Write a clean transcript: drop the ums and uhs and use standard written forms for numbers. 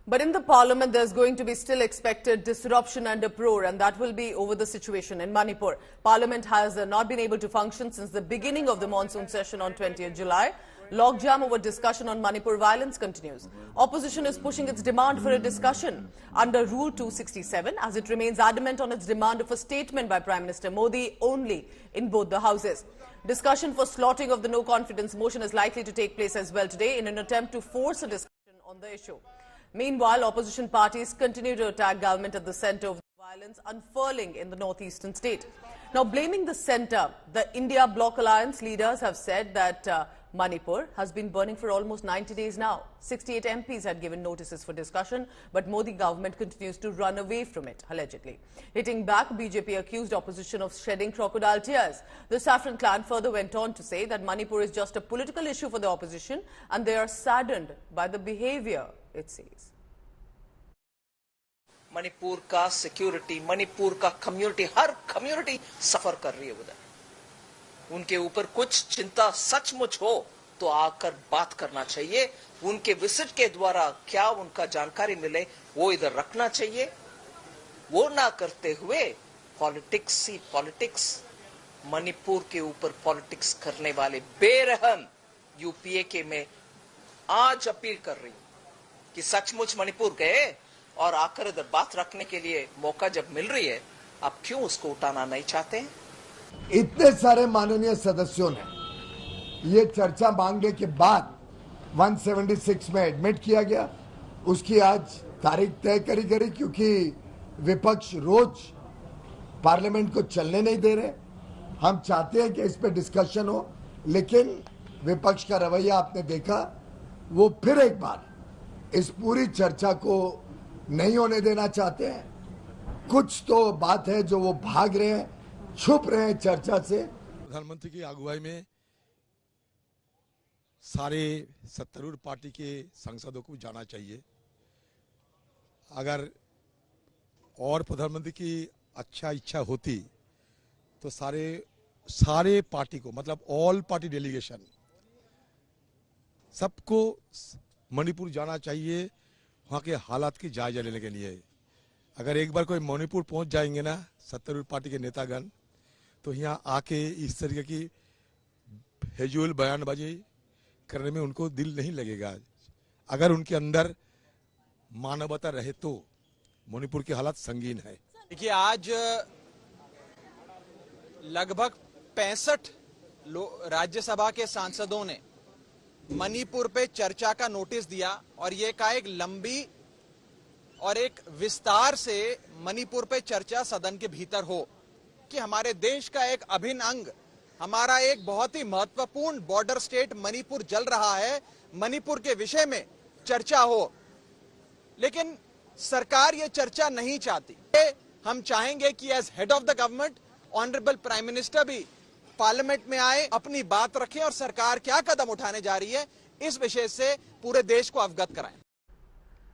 But in the parliament, there's going to be still expected disruption and uproar, and that will be over the situation in Manipur. Parliament has not been able to function since the beginning of the monsoon session on 20th July. Logjam over discussion on Manipur violence continues. Opposition is pushing its demand for a discussion under Rule 267 as it remains adamant on its demand of a statement by Prime Minister Modi only in both the houses. Discussion for slotting of the no-confidence motion is likely to take place as well today in an attempt to force a discussion on the issue. Meanwhile, opposition parties continue to attack government at the centre of the violence unfurling in the northeastern state. Now, blaming the centre, the India Bloc Alliance leaders have said that Manipur has been burning for almost 90 days now. 68 MPs had given notices for discussion, but Modi government continues to run away from it, allegedly. Hitting back, BJP accused opposition of shedding crocodile tears. The Saffron clan further went on to say that Manipur is just a political issue for the opposition and they are saddened by the behaviour, it says. Manipur का security, Manipur का community, हर community सफर कर रही है उधर। उनके ऊपर कुछ चिंता सचमुच हो तो आकर बात करना चाहिए। उनके विजिट के द्वारा क्या उनका जानकारी मिले वो इधर रखना चाहिए। वो ना करते हुए पॉलिटिक्स ही पॉलिटिक्स, मणिपुर के ऊपर पॉलिटिक्स करने वाले बेरहम यूपीए के में आज अपील कर रही हूं कि सचमुच मणिपुर गए और आकर इधर बात रखने के लिए मौका जब मिल रही है, आप क्यों उसको उठाना नहीं चाहते हैं? इतने सारे माननीय सदस्यों ने ये चर्चा मांगने के बाद 176 में एडमिट किया गया। उसकी आज तारीख तय करी गई क्योंकि विपक्ष रोज पार्लियामेंट को चलने नहीं दे रहे। हम चाहते हैं कि इस पे डिस्कशन हो, लेकिन विपक्ष का रवैया आपने देखा, वो फिर एक बार इस पूरी चर्चा को नहीं होने देना चाहते हैं। कुछ तो बात है जो वो भाग रहे हैं, छुप रहे हैं चर्चा से। प्रधानमंत्री की अगुवाई में सारे सत्तारूढ़ पार्टी के सांसदों को जाना चाहिए। अगर और प्रधानमंत्री की अच्छा इच्छा होती तो सारे पार्टी को, मतलब ऑल पार्टी डेलीगेशन सबको मणिपुर जाना चाहिए वहाँ के हालात की जायजा लेने के लिए। अगर एक बार कोई मणिपुर पहुंच जाएंगे ना सत्तारूढ़ पार्टी के नेतागण, तो यहाँ आके इस तरीके की हेजुल बयानबाजी करने में उनको दिल नहीं लगेगा। अगर उनके अंदर मानवता रहे तो मणिपुर की हालात संगीन है। देखिए, आज लगभग 65 राज्यसभा के सांसदों ने मणिपुर पे चर्चा का नोटिस दिया और ये कहा एक लंबी और एक विस्तार से मणिपुर पे चर्चा सदन के भीतर हो कि हमारे देश का एक अभिन्न अंग, हमारा एक बहुत ही महत्वपूर्ण बॉर्डर स्टेट मणिपुर जल रहा है, मणिपुर के विषय में चर्चा हो। लेकिन सरकार ये चर्चा नहीं चाहती। हम चाहेंगे कि as head of the government honourable prime minister भी पार्लियामेंट में आए, अपनी बात रखें और सरकार क्या कदम उठाने जा रही है इस विषय से पूरे देश को अवगत कराएं।